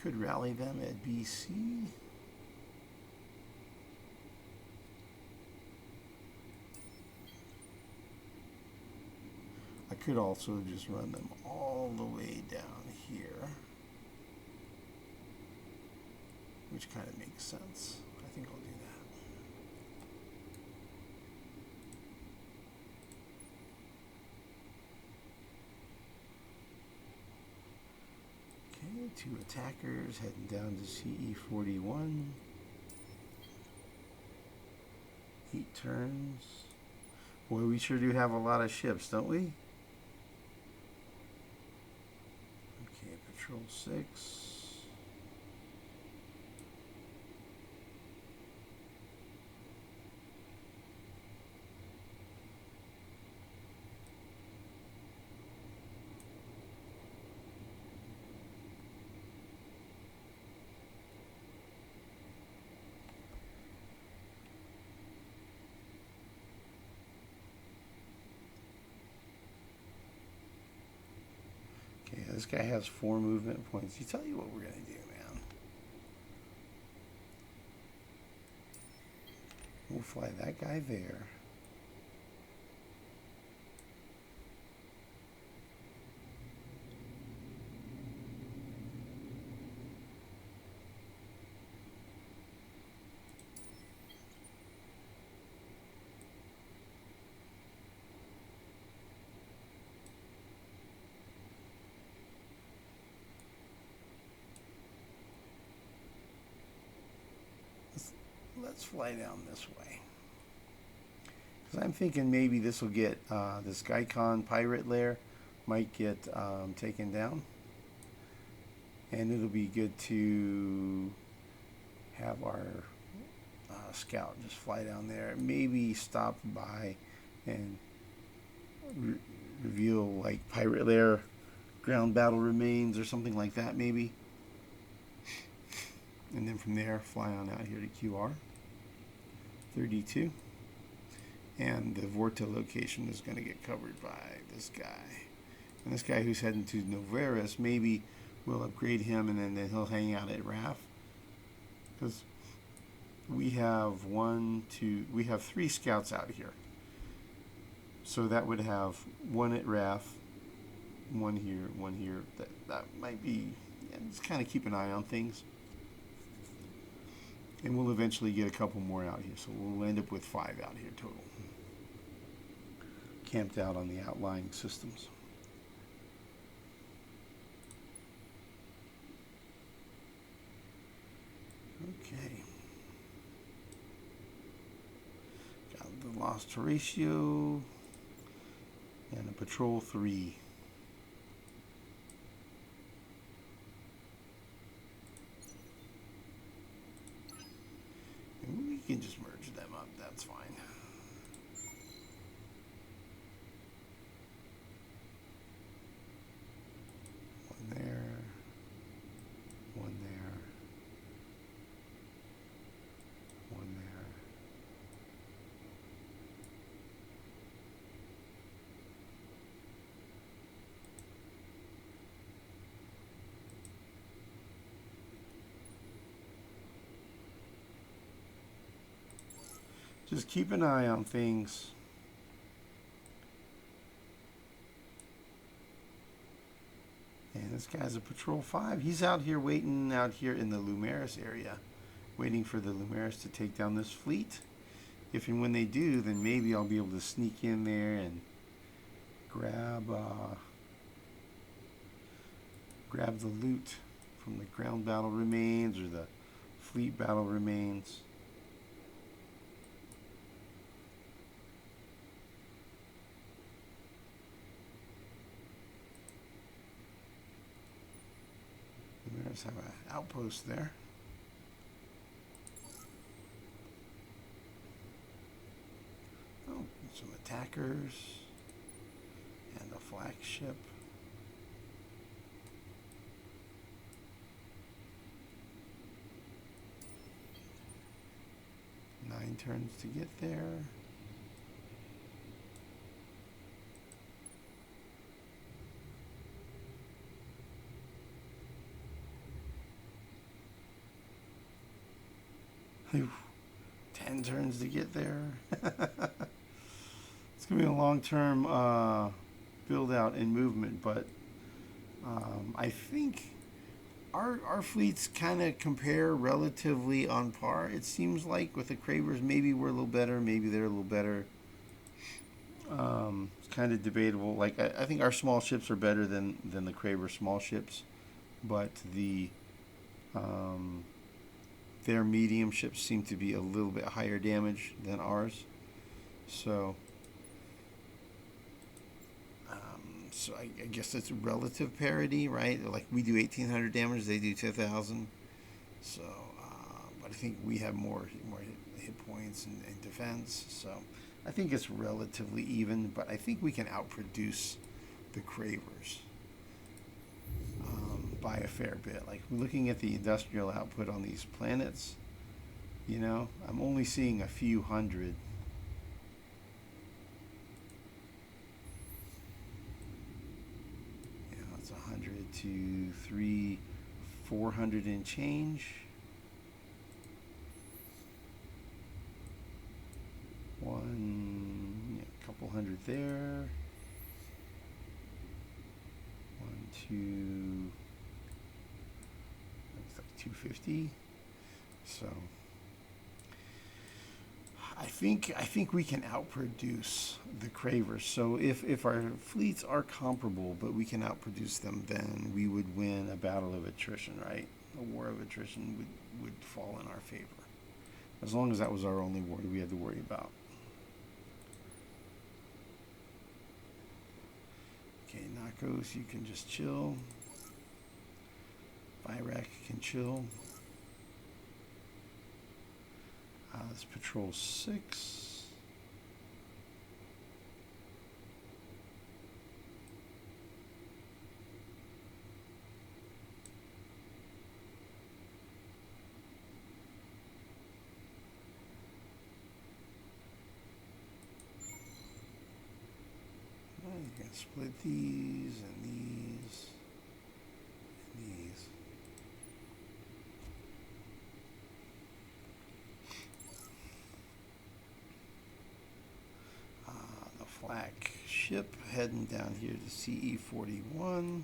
[SPEAKER 1] Could rally them at BC. I could also just run them all the way down here, which kind of makes sense. I think I'll do that. Okay, 2 attackers heading down to CE41. 8 turns. Boy, we sure do have a lot of ships, don't we? Okay, patrol 6. This guy has 4 movement points. You tell you what we're going to do, man. We'll fly that guy there. Let's fly down this way. Because I'm thinking maybe this will get, this Gycon pirate lair might get taken down. And it'll be good to have our scout just fly down there. Maybe stop by and reveal like pirate lair ground battle remains or something like that maybe. And then from there fly on out here to QR 32, and the Vorta location is going to get covered by this guy. And this guy who's heading to Noveris, maybe we'll upgrade him, and then he'll hang out at RAF. Because we have 3 scouts out here. So that would have 1 at RAF, 1 here, 1 here. That might be, yeah, just kind of keep an eye on things. And we'll eventually get a couple more out here. So we'll end up with 5 out here total. Camped out on the outlying systems. Okay. Got the lost Horatio. And a patrol 3. We can just merge them up, that's fine. just keep an eye on things. And this guy's a Patrol 5. He's out here waiting out here in the Lumeris area, waiting for the Lumeris to take down this fleet. If and when they do, then maybe I'll be able to sneak in there and grab the loot from the ground battle remains or the fleet battle remains. Lumeris have an outpost there. Oh, some attackers and a flagship. Nine turns to get there. Whew. 10 turns to get there. It's going to be a long-term build out and movement, but I think our fleets kind of compare relatively on par. It seems like with the Cravers, maybe we're a little better, maybe they're a little better. It's kind of debatable. Like I think our small ships are better than the Craver small ships, but their medium ships seem to be a little bit higher damage than ours. So I guess it's relative parity, right? Like we do 1,800 damage, they do 2,000. So, but I think we have more hit points and defense. So I think it's relatively even, but I think we can outproduce the Cravers by a fair bit. Like looking at the industrial output on these planets, you know, I'm only seeing a few hundred. You know, it's 100 to 300, 400 and change. A couple hundred there. 1, 2. 250. So I think we can outproduce the Cravers. So if our fleets are comparable, but we can outproduce them, then we would win a battle of attrition, right? A war of attrition would fall in our favor. As long as that was our only war that we had to worry about. Okay, Nakos, you can just chill. Iraq can chill. Let's patrol 6. Well, you can split these and these and these. Flak ship heading down here to CE41.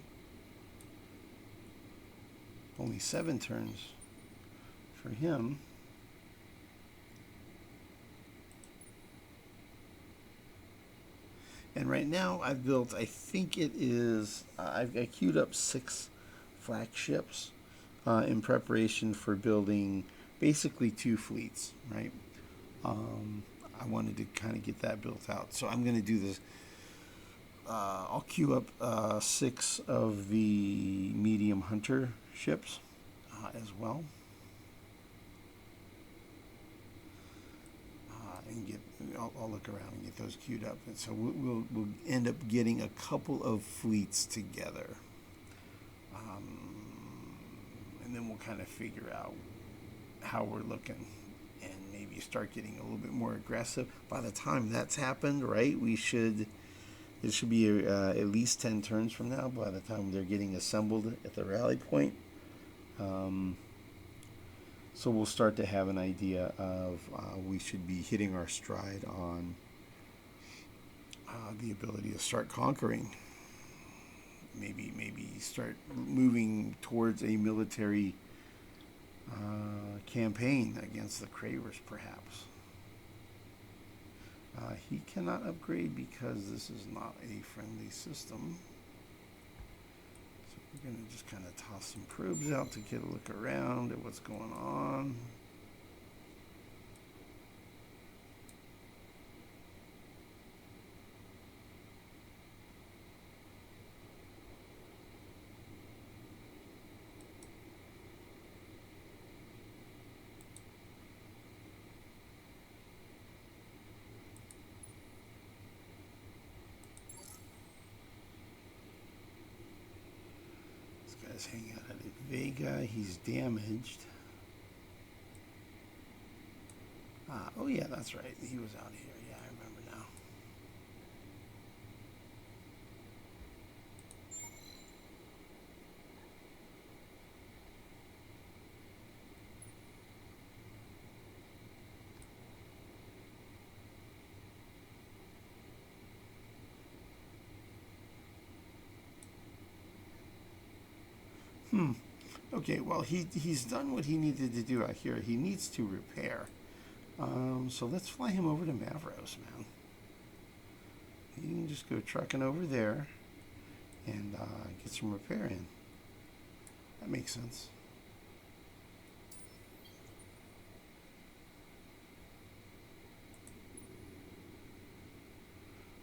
[SPEAKER 1] Only 7 turns for him. And right now I've built, I think it is, I queued up 6 flagships in preparation for building basically 2 fleets, right? I wanted to kind of get that built out. So I'm going to do this. I'll queue up 6 of the medium hunter ships as well. And get, I'll look around and get those queued up. And so we'll end up getting a couple of fleets together. And then we'll kind of figure out how we're looking. And maybe start getting a little bit more aggressive. By the time that's happened, right, it should be at least 10 turns from now by the time they're getting assembled at the rally point. So we'll start to have an idea of we should be hitting our stride on the ability to start conquering. Maybe start moving towards a military campaign against the Cravers, perhaps. He cannot upgrade because this is not a friendly system. So we're going to just kind of toss some probes out to get a look around at what's going on. Hanging out at Vega. He's damaged. Oh yeah, that's right. He was out here. Yeah, I remember now. Okay, well, he's done what he needed to do out here. He needs to repair. So let's fly him over to Mavros, man. You can just go trucking over there and get some repair in. That makes sense.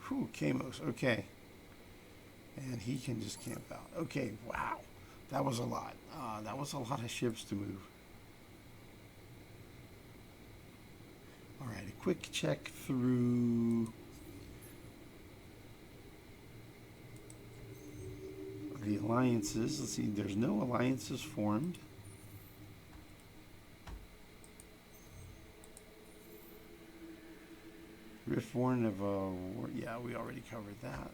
[SPEAKER 1] Whew, Kamos, okay. And he can just camp out. Okay, wow. That was a lot. That was a lot of ships to move. All right, a quick check through the alliances. Let's see, there's no alliances formed. Riftborn of war. Yeah, we already covered that.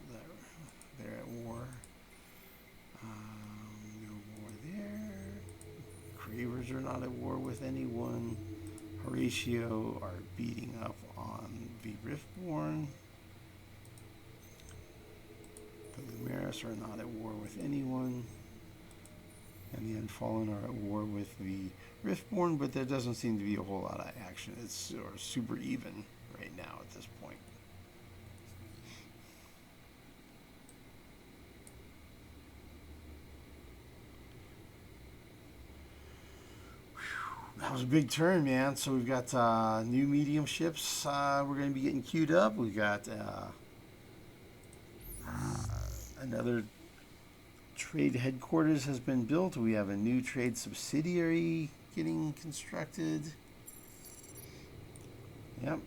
[SPEAKER 1] They're at war. No war there. Cravers are not at war with anyone. Horatio are beating up on the Riftborn. The Lumeris are not at war with anyone. And the Unfallen are at war with the Riftborn, but there doesn't seem to be a whole lot of action. It's sort of super even right now at this point. That was a big turn, man. So we've got new medium ships we're going to be getting queued up. We've got another trade headquarters has been built. We have a new trade subsidiary getting constructed. Yep.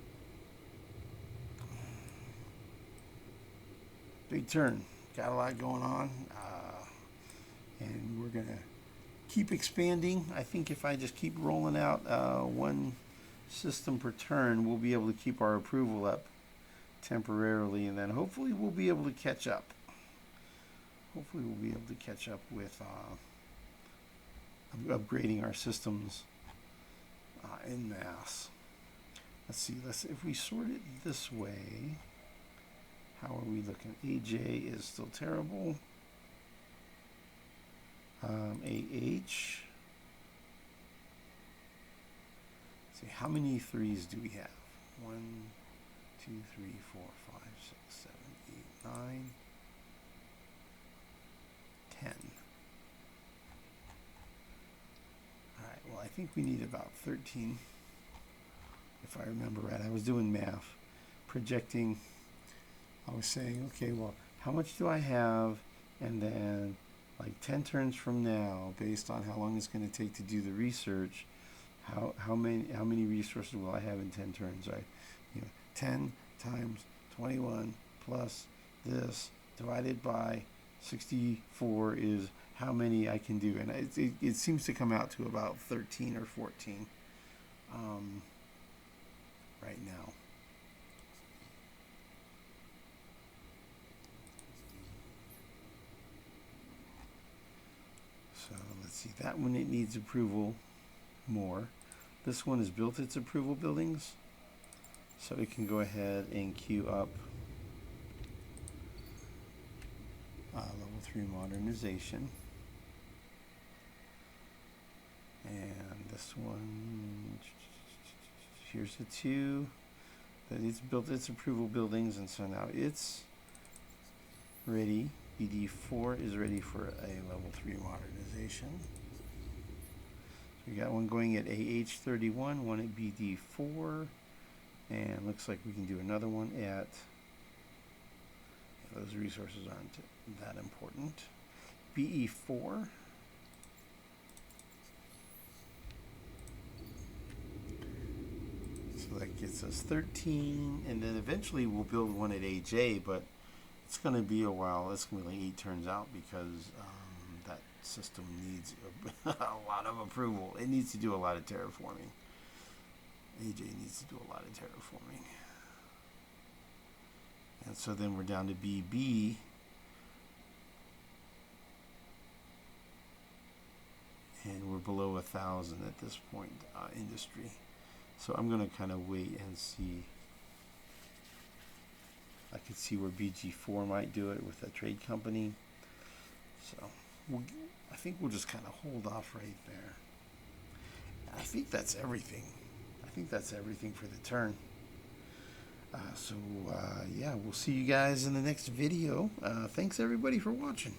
[SPEAKER 1] Big turn. Got a lot going on. And we're going to keep expanding. I think if I just keep rolling out one system per turn, we'll be able to keep our approval up temporarily, and then hopefully we'll be able to catch up. Hopefully we'll be able to catch up with upgrading our systems en masse. Let's see. If we sort it this way, how are we looking? AJ is still terrible. AH. See, how many threes do we have? 1, 2, 3, 4, 5, 6, 7, 8, 9, 10. Alright, well, I think we need about 13. If I remember right, I was doing math, projecting. I was saying, okay, well, how much do I have? And then, like 10 turns from now, based on how long it's going to take to do the research, how many resources will I have in 10 turns? Right? 10 times 21 plus this divided by 64 is how many I can do, and it seems to come out to about 13 or 14 right now. So let's see, that one, it needs approval more. This one has built its approval buildings, so we can go ahead and queue up level 3 modernization. And this one, here's the 2 that it's built its approval buildings, and so now it's ready. BD4 is ready for a level 3 modernization. So we got one going at AH31, one at BD4, and looks like we can do another one at, those resources aren't that important, BE4. So that gets us 13, and then eventually we'll build one at AJ, but it's going to be a while. It's going to be like 8 turns out, because that system needs a lot of approval. It needs to do a lot of terraforming. AJ needs to do a lot of terraforming. And so then we're down to BB. And we're below 1,000 at this point, industry. So I'm going to kind of wait and see. I could see where BG4 might do it with a trade company. So I think we'll just kind of hold off right there. I think that's everything. I think that's everything for the turn. Yeah, we'll see you guys in the next video. Thanks everybody for watching.